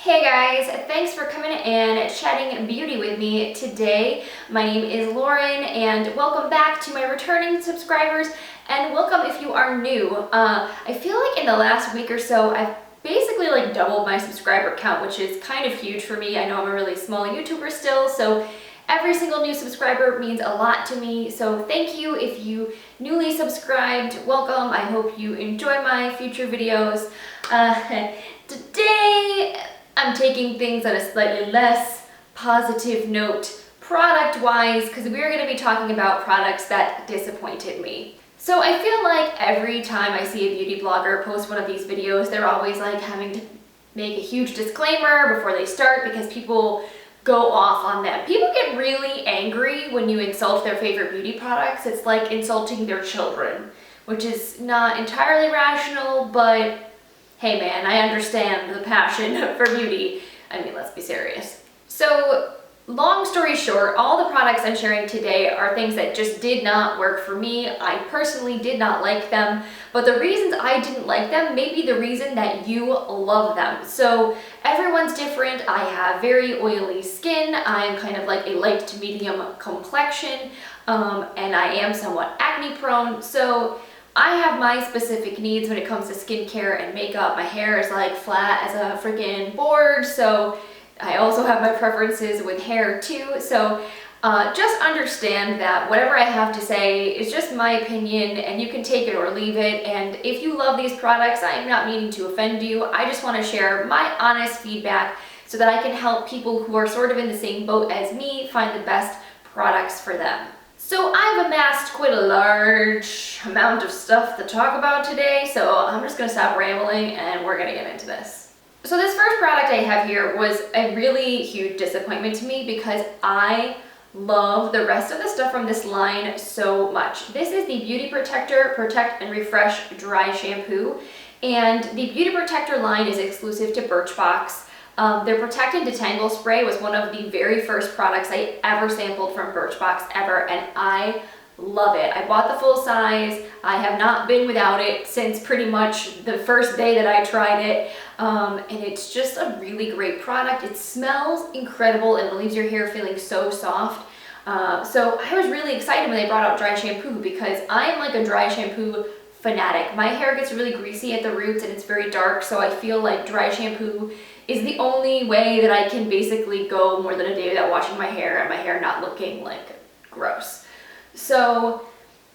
Hey guys, thanks for coming and chatting beauty with me today. My name is Lauren and welcome back to my returning subscribers and welcome if you are new. I feel like in the last week or so I've basically doubled my subscriber count, which is kind of huge for me. I know I'm a really small YouTuber still, so every single new subscriber means a lot to me. So thank you if you newly subscribed. Welcome. I hope you enjoy my future videos. Today I'm taking things on a slightly less positive note product-wise because we're going to be talking about products that disappointed me. So I feel like every time I see a beauty blogger post one of these videos, they're always having to make a huge disclaimer before they start because people go off on them. People get really angry when you insult their favorite beauty products. It's like insulting their children, which is not entirely rational, but hey man, I understand the passion for beauty. I mean, let's be serious. So, long story short, all the products I'm sharing today are things that just did not work for me. I personally did not like them, but the reasons I didn't like them may be the reason that you love them. So, everyone's different. I have very oily skin. I am kind of like a light to medium complexion, and I am somewhat acne prone. So, I have my specific needs when it comes to skincare and makeup. My hair is flat as a freaking board, so I also have my preferences with hair too. So just understand that whatever I have to say is just my opinion and you can take it or leave it. And if you love these products, I am not meaning to offend you. I just want to share my honest feedback so that I can help people who are sort of in the same boat as me find the best products for them. So I've amassed quite a large amount of stuff to talk about today, so I'm just going to stop rambling and we're going to get into this. So this first product I have here was a really huge disappointment to me because I love the rest of the stuff from this line so much. This is the Beauty Protector Protect and Refresh Dry Shampoo, and the Beauty Protector line is exclusive to Birchbox. Their Protect and Detangle Spray was one of the very first products I ever sampled from Birchbox ever, and I love it. I bought the full size. I have not been without it since pretty much the first day that I tried it, and it's just a really great product. It smells incredible and it leaves your hair feeling so soft. So I was really excited when they brought out dry shampoo because I'm like a dry shampoo fanatic. My hair gets really greasy at the roots and it's very dark, so I feel like dry shampoo is the only way that I can basically go more than a day without washing my hair and my hair not looking gross. So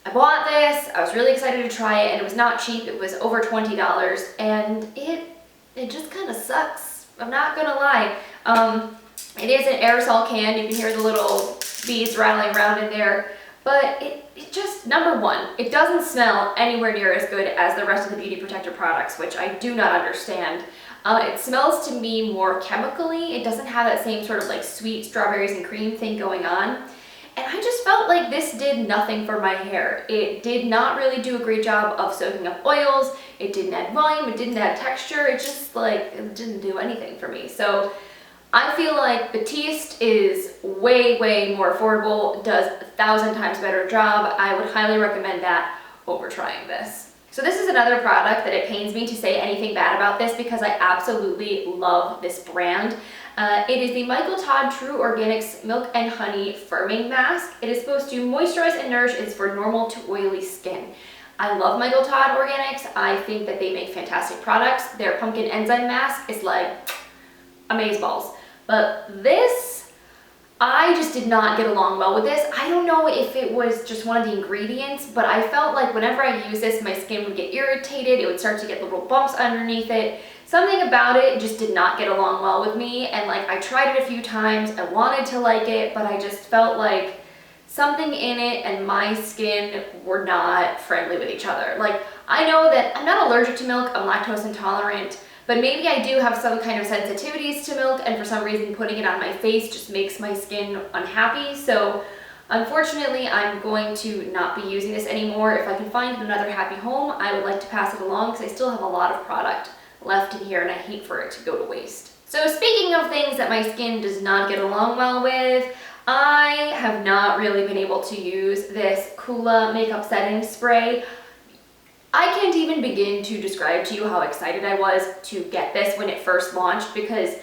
I bought this, I was really excited to try it, and it was not cheap. It was over $20 and it just kind of sucks. I'm not gonna lie. It is an aerosol can. You can hear the little beads rattling around in there, but it just, number one, it doesn't smell anywhere near as good as the rest of the Beauty Protector products, which I do not understand. It smells to me more chemically. It doesn't have that same sort of sweet strawberries and cream thing going on. And I just felt like this did nothing for my hair. It did not really do a great job of soaking up oils. It didn't add volume. It didn't add texture. It just it didn't do anything for me. So I feel like Batiste is way, way more affordable, does 1,000 times better job. I would highly recommend that over trying this. So this is another product that it pains me to say anything bad about this because I absolutely love this brand. It is the Michael Todd True Organics Milk and Honey Firming Mask. It is supposed to moisturize and nourish. It's for normal to oily skin. I love Michael Todd Organics. I think that they make fantastic products. Their pumpkin enzyme mask is amazeballs. But this, I just did not get along well with this. I don't know if it was just one of the ingredients, but I felt like whenever I used this, my skin would get irritated. It would start to get little bumps underneath it. Something about it just did not get along well with me, and I tried it a few times. I wanted to like it, but I just felt like something in it and my skin were not friendly with each other. I know that I'm not allergic to milk, I'm lactose intolerant, but maybe I do have some kind of sensitivities to milk, and for some reason putting it on my face just makes my skin unhappy. So unfortunately, I'm going to not be using this anymore. If I can find another happy home, I would like to pass it along because I still have a lot of product left in here and I hate for it to go to waste. So speaking of things that my skin does not get along well with, I have not really been able to use this Coola makeup setting spray. I can't even begin to describe to you how excited I was to get this when it first launched, because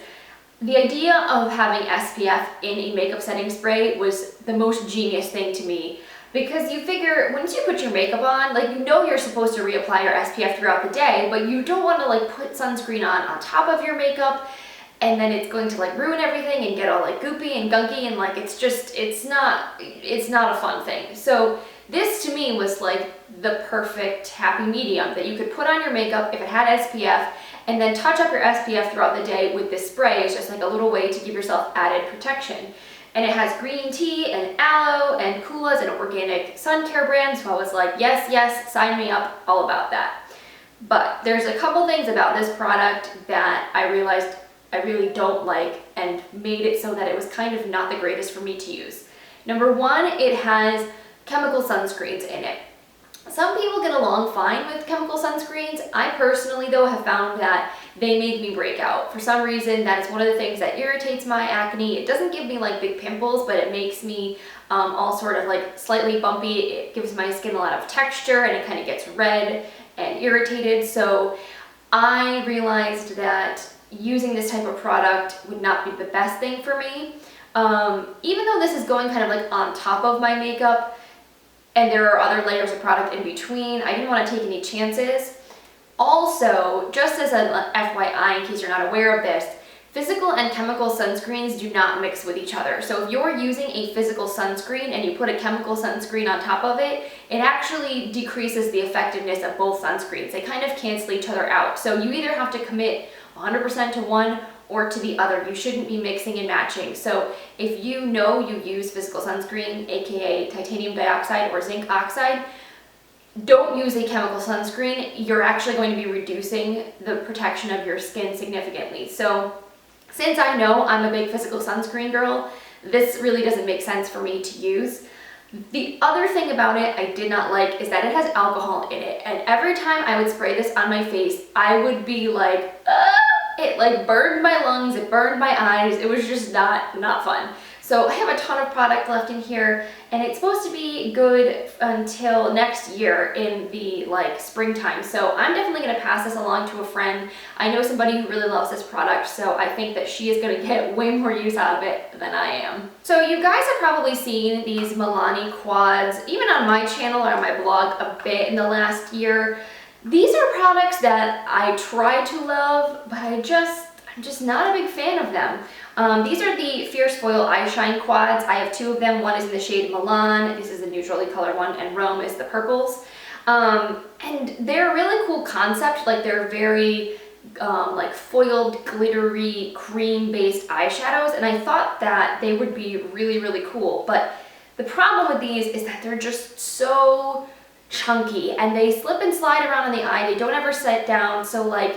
The idea of having SPF in a makeup setting spray was the most genius thing to me, because you figure once you put your makeup on, like, you know you're supposed to reapply your SPF throughout the day, but you don't want to like put sunscreen on top of your makeup, and then it's going to like ruin everything and get all like goopy and gunky, and like it's not a fun thing. So this to me was like the perfect happy medium that you could put on your makeup if it had SPF, and then touch up your SPF throughout the day with this spray. It's just like a little way to give yourself added protection. And it has green tea and aloe and Kula's and organic sun care brand, so I was like, yes, yes, sign me up, all about that. But there's a couple things about this product that I realized I really don't like and made it so that it was kind of not the greatest for me to use. Number one, it has chemical sunscreens in it. Some people get along fine with chemical sunscreens. I personally, though, have found that they make me break out. For some reason, that is one of the things that irritates my acne. It doesn't give me like big pimples, but it makes me all sort of like slightly bumpy. It gives my skin a lot of texture, and it kind of gets red and irritated. So I realized that using this type of product would not be the best thing for me. Even though this is going kind of like on top of my makeup, and there are other layers of product in between, I didn't want to take any chances. Also, just as an FYI, in case you're not aware of this, physical and chemical sunscreens do not mix with each other. So if you're using a physical sunscreen and you put a chemical sunscreen on top of it, it actually decreases the effectiveness of both sunscreens. They kind of cancel each other out. So you either have to commit 100% to one or to the other. You shouldn't be mixing and matching. So if you know you use physical sunscreen, aka titanium dioxide or zinc oxide, don't use a chemical sunscreen. You're actually going to be reducing the protection of your skin significantly. So since I know I'm a big physical sunscreen girl, this really doesn't make sense for me to use. The other thing about it I did not like is that it has alcohol in it, and every time I would spray this on my face, I would be like, it like burned my lungs, it burned my eyes, it was just not fun. So I have a ton of product left in here, and it's supposed to be good until next year in the like springtime. So I'm definitely gonna pass this along to a friend. I know somebody who really loves this product, so I think that she is gonna get way more use out of it than I am. So you guys have probably seen these Milani quads, even on my channel or on my blog, a bit in the last year. These are products that I try to love, but I'm just not a big fan of them. These are the Fierce Foil Eye Shine Quads. I have two of them. One is in the shade Milan. This is the neutrally colored one, and Rome is the purples. And they're a really cool concept. Like, they're very like foiled, glittery, cream-based eyeshadows, and I thought that they would be really, really cool. But the problem with these is that they're just so chunky, and they slip and slide around in the eye. They don't ever set down, so like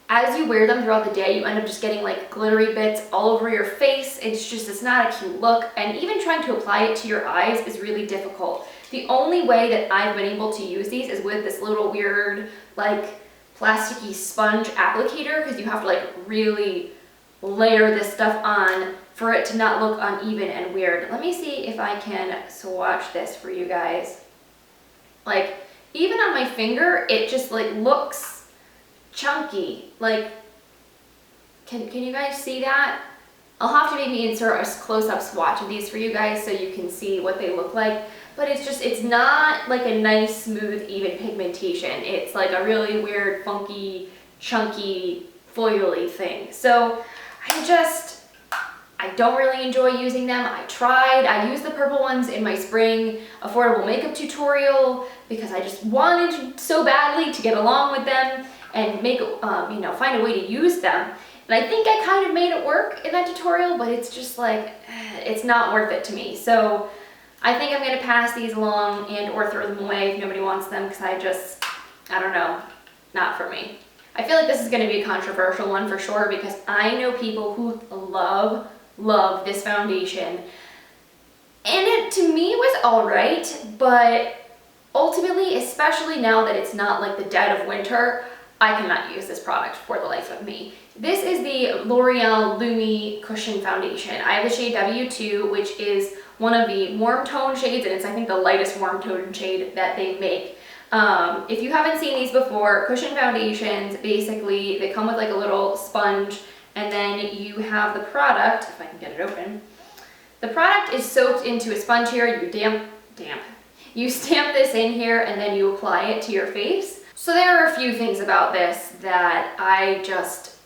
as you wear them throughout the day, you end up just getting like glittery bits all over your face. It's not a cute look, and even trying to apply it to your eyes is really difficult. The only way that I've been able to use these is with this little weird like plasticky sponge applicator, because you have to like really layer this stuff on for it to not look uneven and weird. Let me see if I can swatch this for you guys. Like, even on my finger, it just like looks chunky. Like, can you guys see that? I'll have to maybe insert a close-up swatch of these for you guys so you can see what they look like. But it's not like a nice, smooth, even pigmentation. It's like a really weird, funky, chunky, foily thing. So I don't really enjoy using them. I tried. I used the purple ones in my spring affordable makeup tutorial because I just wanted so badly to get along with them and make find a way to use them. And I think I kind of made it work in that tutorial, but it's just like, it's not worth it to me. So I think I'm gonna pass these along and or throw them away if nobody wants them, because I don't know, not for me. I feel like this is gonna be a controversial one for sure, because I know people who love this foundation. And it, to me, was all right, but ultimately, especially now that it's not like the dead of winter, I cannot use this product for the life of me. This is the L'Oreal Lumi Cushion Foundation. I have the shade W2, which is one of the warm tone shades, and it's, I think, the lightest warm tone shade that they make. If you haven't seen these before, cushion foundations, basically, they come with like a little sponge, and then you have the product, if I can get it open. The product is soaked into a sponge here. You stamp this in here and then you apply it to your face. So there are a few things about this that I just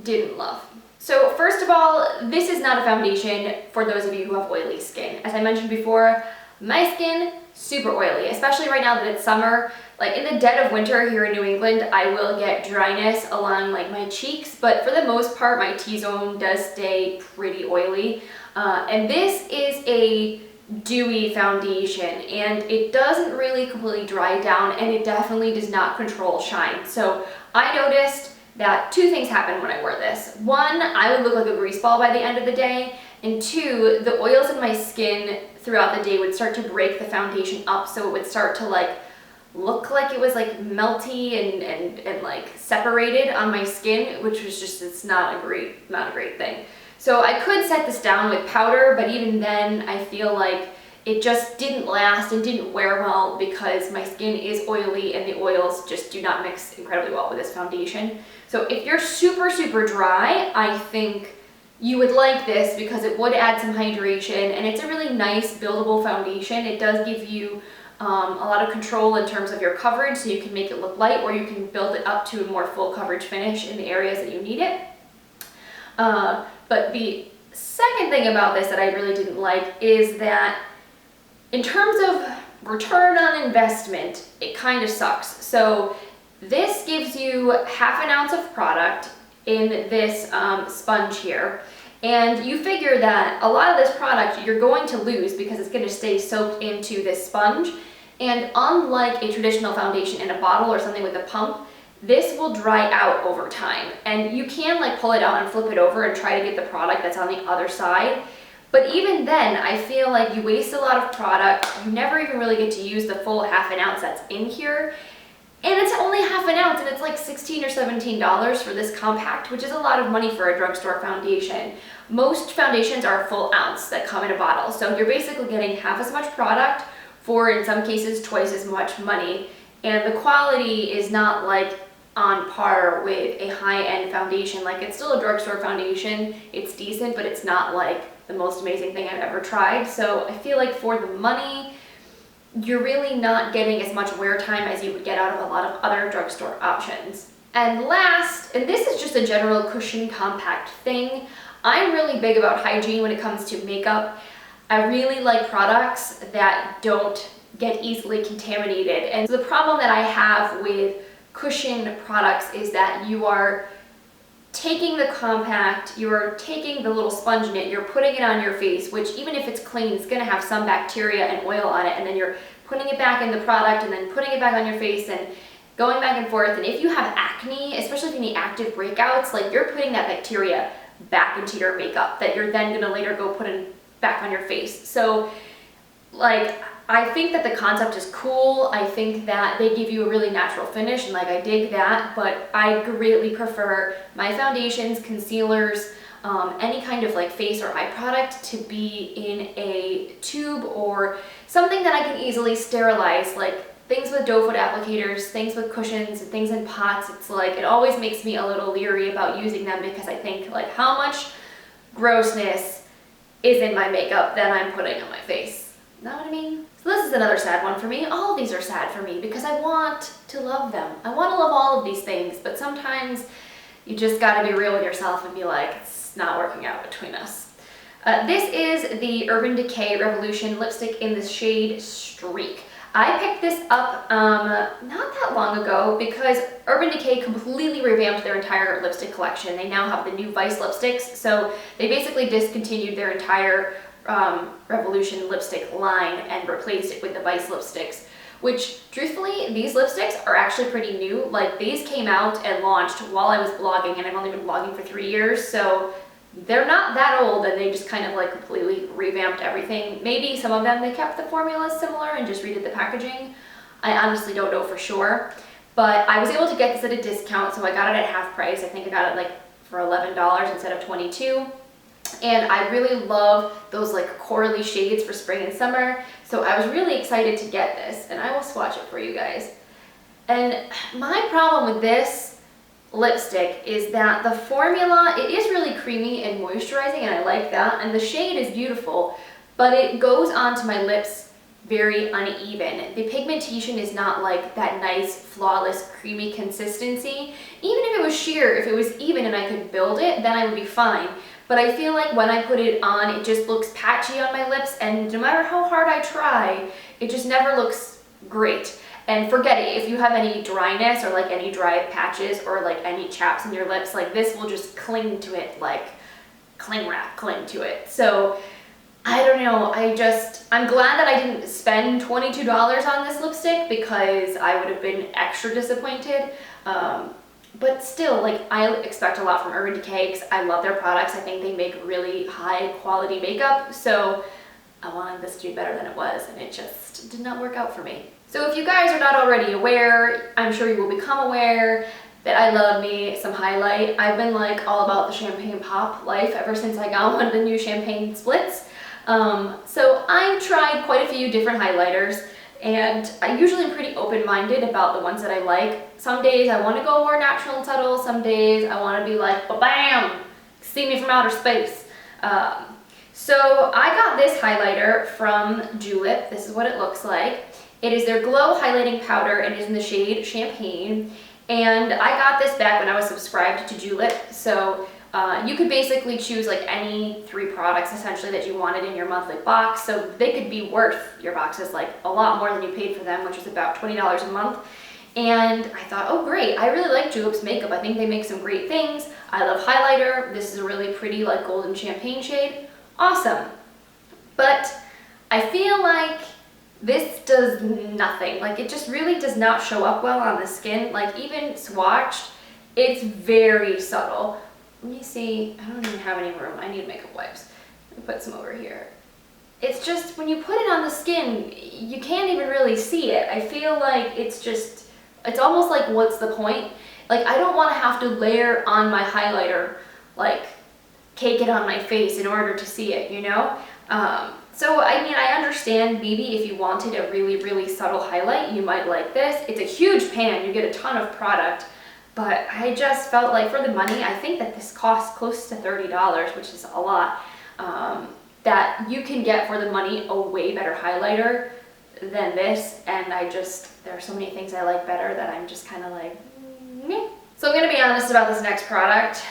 didn't love. So first of all, this is not a foundation for those of you who have oily skin. As I mentioned before, my skin, super oily, especially right now that it's summer. Like in the dead of winter here in New England, I will get dryness along like my cheeks, but for the most part, my T-zone does stay pretty oily. And this is a dewy foundation, and it doesn't really completely dry down, and it definitely does not control shine. So I noticed that two things happened when I wore this. One, I would look like a grease ball by the end of the day, and two, the oils in my skin throughout the day would start to break the foundation up, so it would start to like look like it was like melty and like separated on my skin, which was just, it's not a great thing. So I could set this down with powder, but even then I feel like it just didn't last and didn't wear well because my skin is oily and the oils just do not mix incredibly well with this foundation. So if you're super, super dry, I think you would like this because it would add some hydration, and it's a really nice buildable foundation. It does give you a lot of control in terms of your coverage, so you can make it look light or you can build it up to a more full coverage finish in the areas that you need it. But the second thing about this that I really didn't like is that in terms of return on investment, it kind of sucks. So this gives you half an ounce of product in this sponge here, and you figure that a lot of this product you're going to lose because it's going to stay soaked into this sponge. And unlike a traditional foundation in a bottle or something with a pump, this will dry out over time, and you can like pull it out and flip it over and try to get the product that's on the other side. But even then, I feel like you waste a lot of product. You never even really get to use the full half an ounce that's in here. And it's only half an ounce, and it's like $16 or $17 for this compact, which is a lot of money for a drugstore foundation. Most foundations are a full ounce that come in a bottle. So you're basically getting half as much product for, in some cases, twice as much money. And the quality is not like on par with a high-end foundation. Like, it's still a drugstore foundation. It's decent, but it's not like the most amazing thing I've ever tried. So I feel like for the money, you're really not getting as much wear time as you would get out of a lot of other drugstore options. And last, and this is just a general cushion compact thing, I'm really big about hygiene when it comes to makeup. I really like products that don't get easily contaminated. And the problem that I have with cushion products is that you are taking the compact, you're taking the little sponge in it, you're putting it on your face, which even if it's clean, it's gonna have some bacteria and oil on it, and then you're putting it back in the product and then putting it back on your face and going back and forth. And if you have acne, especially if you need active breakouts, like you're putting that bacteria back into your makeup that you're then gonna later go put in back on your face. So like, I think that the concept is cool. I think that they give you a really natural finish, and like I dig that, but I greatly prefer my foundations, concealers, any kind of like face or eye product to be in a tube or something that I can easily sterilize, like things with doe foot applicators, things with cushions, and things in pots. It's like, it always makes me a little leery about using them because I think like how much grossness is in my makeup that I'm putting on my face. Know what I mean? So this is another sad one for me. All of these are sad for me because I want to love them. I want to love all of these things, but sometimes you just got to be real with yourself and be like, it's not working out between us. This is the Urban Decay Revolution lipstick in the shade Streak. I picked this up not that long ago because Urban Decay completely revamped their entire lipstick collection. They now have the new Vice lipsticks, so they basically discontinued their entire Revolution lipstick line and replaced it with the Vice lipsticks, which truthfully, these lipsticks are actually pretty new. Like, these came out and launched while I was blogging, and I've only been blogging for 3 years, so they're not that old, and they just kind of like completely revamped everything. Maybe some of them they kept the formulas similar and just redid the packaging. I honestly don't know for sure, but I was able to get this at a discount, so I got it at half price. I think I got it like for $11 instead of $22. And I really love those like corally shades for spring and summer, so I was really excited to get this, and I will swatch it for you guys. And my problem with this lipstick is that the formula, it is really creamy and moisturizing, and I like that, and the shade is beautiful, but it goes onto my lips very uneven. The pigmentation is not like that nice, flawless, creamy consistency. Even if it was sheer, if it was even and I could build it, then I would be fine. But I feel like when I put it on, it just looks patchy on my lips, and no matter how hard I try, it just never looks great. And forget it, if you have any dryness or like any dry patches or like any chaps in your lips, like this will just cling to it, like cling wrap, cling to it. So I don't know, I'm glad that I didn't spend $22 on this lipstick, because I would have been extra disappointed. But still, like, I expect a lot from Urban Decay because I love their products. I think they make really high quality makeup. So I wanted this to be better than it was, and it just did not work out for me. So if you guys are not already aware, I'm sure you will become aware that I love me some highlight. I've been like all about the champagne pop life ever since I got one of the new champagne splits. So I've tried quite a few different highlighters, and I usually am pretty open-minded about the ones that I like. Some days I want to go more natural and subtle, some days I want to be like, ba-bam, see me from outer space. So I got this highlighter from Julep. This is what it looks like. It is their Glow Highlighting Powder, and it is in the shade Champagne. And I got this back when I was subscribed to Julep. So you could basically choose like any 3 products essentially that you wanted in your monthly box. So they could be worth your boxes like a lot more than you paid for them, which is about $20 a month. And I thought, oh great, I really like Julep's makeup. I think they make some great things. I love highlighter. This is a really pretty like golden champagne shade. Awesome. But I feel like this does nothing. Like it just really does not show up well on the skin. Like even swatched, it's very subtle. Let me see, I don't even have any room. I need makeup wipes. Let me put some over here. It's just, when you put it on the skin, you can't even really see it. I feel like it's almost like, what's the point? Like, I don't want to have to layer on my highlighter, like, cake it on my face in order to see it, you know? So, I mean, I understand maybe if you wanted a really, really subtle highlight, you might like this. It's a huge pan, you get a ton of product. But I just felt like for the money, I think that this costs close to $30, which is a lot, that you can get for the money a way better highlighter than this. And there are so many things I like better that I'm just kind of like, meh. So I'm going to be honest about this next product.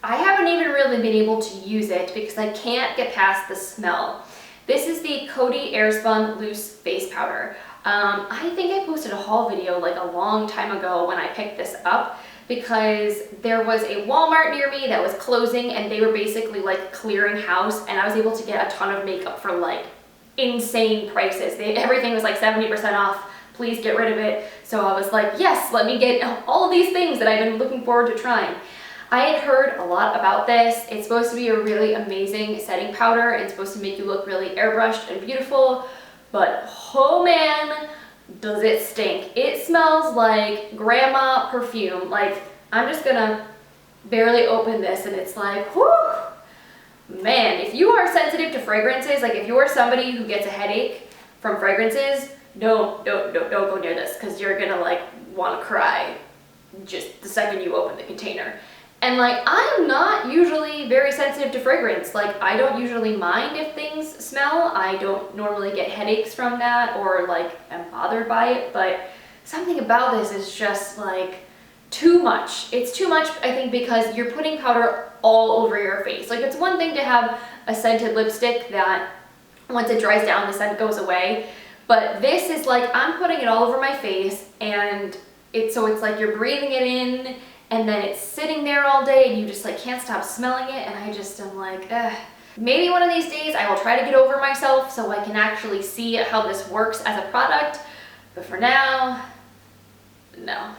I haven't even really been able to use it because I can't get past the smell. This is the Coty Airspun Loose Face Powder. I think I posted a haul video like a long time ago when I picked this up, because there was a Walmart near me that was closing, and they were basically like clearing house, and I was able to get a ton of makeup for like insane prices. Everything was like 70% off. Please get rid of it. So I was like, yes, let me get all of these things that I've been looking forward to trying. I had heard a lot about this. It's supposed to be a really amazing setting powder. It's supposed to make you look really airbrushed and beautiful. But oh man, does it stink. It smells like grandma perfume. Like, I'm just gonna barely open this and it's like, whew. Man, if you are sensitive to fragrances, like if you are somebody who gets a headache from fragrances, don't go near this, because you're gonna like want to cry just the second you open the container. And like, I'm not usually very sensitive to fragrance. Like, I don't usually mind if things smell. I don't normally get headaches from that or like am bothered by it, but something about this is just like too much. It's too much, I think, because you're putting powder all over your face. Like, it's one thing to have a scented lipstick that once it dries down, the scent goes away. But this is like, I'm putting it all over my face, and it's like you're breathing it in, and then it's sitting there all day and you just like can't stop smelling it, and I just am like, ugh. Maybe one of these days I will try to get over myself so I can actually see how this works as a product, but for now, no.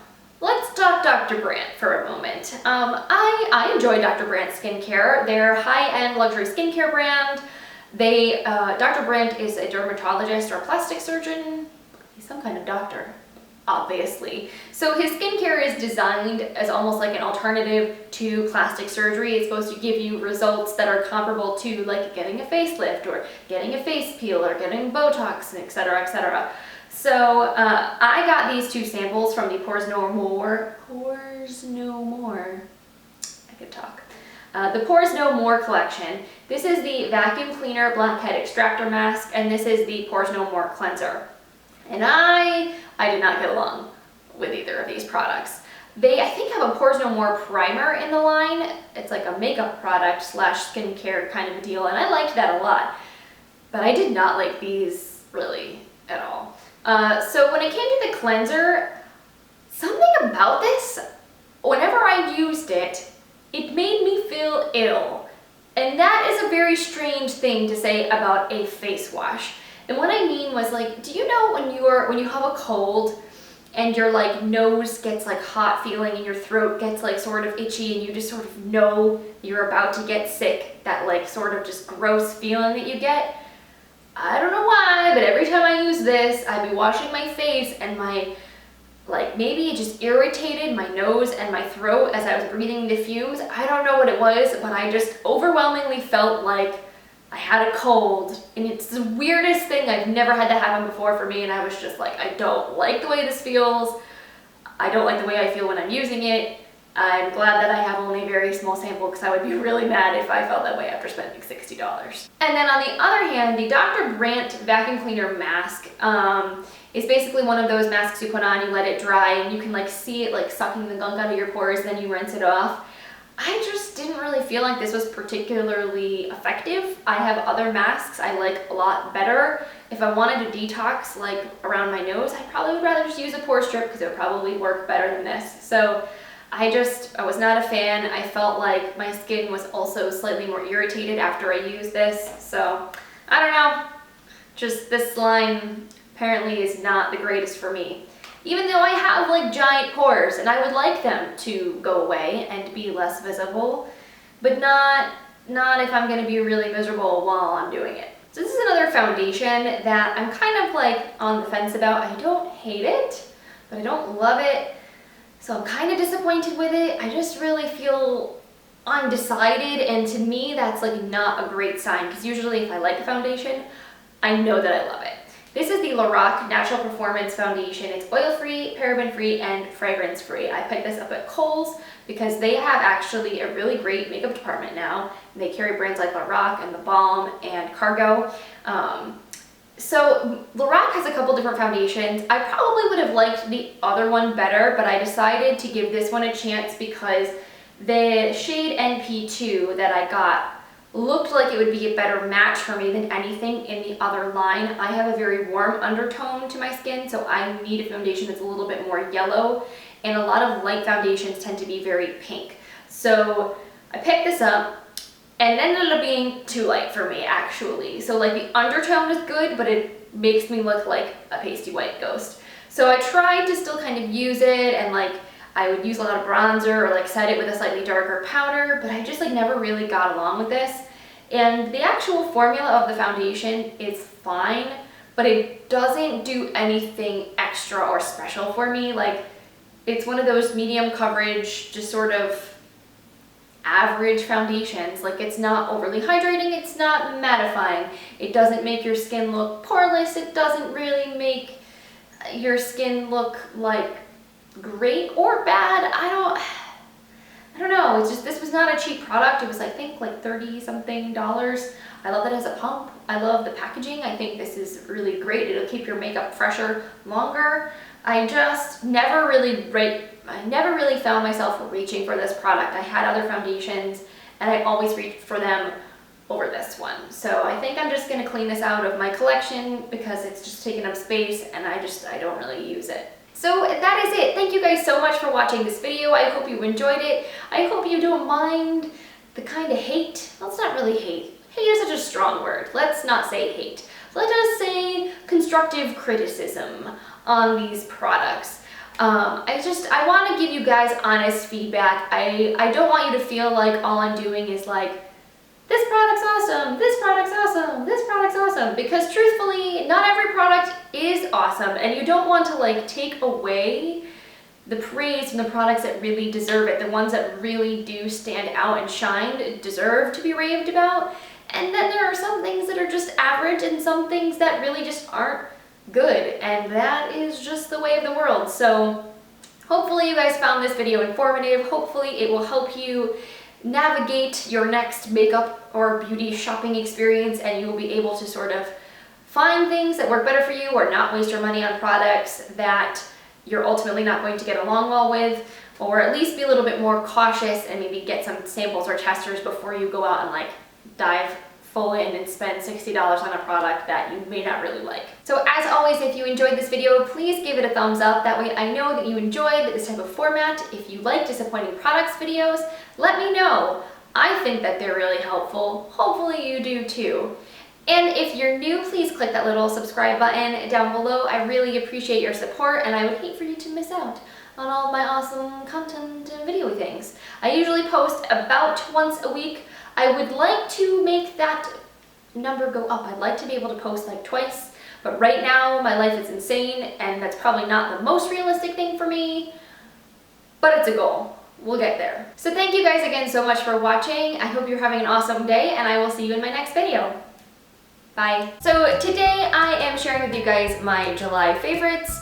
Let's talk Dr. Brandt for a moment. I enjoy Dr. Brandt skincare. They're a high-end luxury skincare brand. Dr. Brandt is a dermatologist or a plastic surgeon. He's some kind of doctor, obviously. So his skincare is designed as almost like an alternative to plastic surgery. It's supposed to give you results that are comparable to like getting a facelift or getting a face peel or getting Botox, etc., etc. So I got these 2 samples from the Pores No More Pores No More. I could talk. The Pores No More collection. This is the Vacuum Cleaner Blackhead Extractor Mask, and this is the Pores No More Cleanser. And I did not get along with either of these products. They, I think, have a Pores No More primer in the line. It's like a makeup product slash skincare kind of a deal, and I liked that a lot. But I did not like these really at all. So when it came to the cleanser, something about this, whenever I used it, it made me feel ill. And that is a very strange thing to say about a face wash. And what I mean was, like, do you know when you have a cold and your like nose gets like hot feeling and your throat gets like sort of itchy and you just sort of know you're about to get sick, that like sort of just gross feeling that you get? I don't know why, but every time I use this, I'd be washing my face and my, like, maybe it just irritated my nose and my throat as I was breathing the fumes. I don't know what it was, but I just overwhelmingly felt like I had a cold. And it's the weirdest thing. I've never had that happen before for me, and I was just like, I don't like the way this feels. I don't like the way I feel when I'm using it. I'm glad that I have only a very small sample, because I would be really mad if I felt that way after spending $60. And then on the other hand, the Dr. Brandt Vacuum Cleaner Mask is basically one of those masks you put on, you let it dry, and you can like see it like sucking the gunk out of your pores, then you rinse it off. I just didn't really feel like this was particularly effective. I have other masks I like a lot better. If I wanted to detox like around my nose, I probably would rather just use a pore strip, because it would probably work better than this. So I was not a fan. I felt like my skin was also slightly more irritated after I used this. So I don't know, just this line apparently is not the greatest for me. Even though I have like giant pores and I would like them to go away and be less visible, but not if I'm gonna be really miserable while I'm doing it. So this is another foundation that I'm kind of like on the fence about. I don't hate it, but I don't love it. So I'm kind of disappointed with it. I just really feel undecided, and to me that's like not a great sign, because usually if I like a foundation, I know that I love it. This is the Lorac Natural Performance Foundation. It's oil-free, paraben-free, and fragrance-free. I picked this up at Kohl's because they have actually a really great makeup department now. They carry brands like Lorac and The Balm and Cargo. So Lorac has a couple different foundations. I probably would have liked the other one better, but I decided to give this one a chance because the shade NP2 that I got looked like it would be a better match for me than anything in the other line. I have a very warm undertone to my skin, so I need a foundation that's a little bit more yellow, and a lot of light foundations tend to be very pink. So I picked this up, and it ended up being too light for me, actually. So like the undertone is good, but it makes me look like a pasty white ghost. So I tried to still kind of use it, and like I would use a lot of bronzer or like set it with a slightly darker powder, but I just like never really got along with this. And the actual formula of the foundation is fine, but it doesn't do anything extra or special for me. Like, it's one of those medium coverage, just sort of average foundations. Like, it's not overly hydrating, it's not mattifying, it doesn't make your skin look poreless, it doesn't really make your skin look like great or bad. I don't know, it's just, this was not a cheap product. It was, I think, like $30 something. I love that it has a pump. I love the packaging. I think this is really great. It'll keep your makeup fresher longer. I just never really found myself reaching for this product. I had other foundations and I always reached for them over this one. So I think I'm just gonna clean this out of my collection because it's just taking up space and I don't really use it. So that is it. Thank you guys so much for watching this video. I hope you enjoyed it. I hope you don't mind the kind of hate. Well, it's not really hate. Hate is such a strong word. Let's not say hate. Let us say constructive criticism on these products. I want to give you guys honest feedback. I don't want you to feel like all I'm doing is like, this product's awesome, this product's awesome, this product's awesome, because truthfully, not every product is awesome, and you don't want to like take away the praise from the products that really deserve it. The ones that really do stand out and shine deserve to be raved about. And then there are some things that are just average and some things that really just aren't good, and that is just the way of the world. So Hopefully you guys found this video informative. Hopefully it will help you navigate your next makeup or beauty shopping experience, and you will be able to sort of find things that work better for you or not waste your money on products that you're ultimately not going to get along well with, or at least be a little bit more cautious and maybe get some samples or testers before you go out and like dive full in and spend $60 on a product that you may not really like. So as always, if you enjoyed this video, please give it a thumbs up. That way I know that you enjoyed this type of format. If you like disappointing products videos, let me know. I think that they're really helpful. Hopefully you do too. And if you're new, please click that little subscribe button down below. I really appreciate your support, and I would hate for you to miss out on all of my awesome content and video things. I usually post about once a week. I would like to make that number go up. I'd like to be able to post like twice, but right now my life is insane, and that's probably not the most realistic thing for me, but it's a goal. We'll get there. So thank you guys again so much for watching. I hope you're having an awesome day, and I will see you in my next video. Bye. So today I am sharing with you guys my July favorites.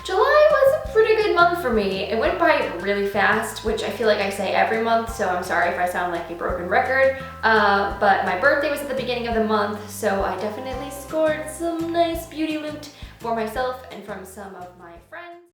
July was a pretty good month for me. It went by really fast, which I feel like I say every month, so I'm sorry if I sound like a broken record. But my birthday was at the beginning of the month, so I definitely scored some nice beauty loot for myself and from some of my friends.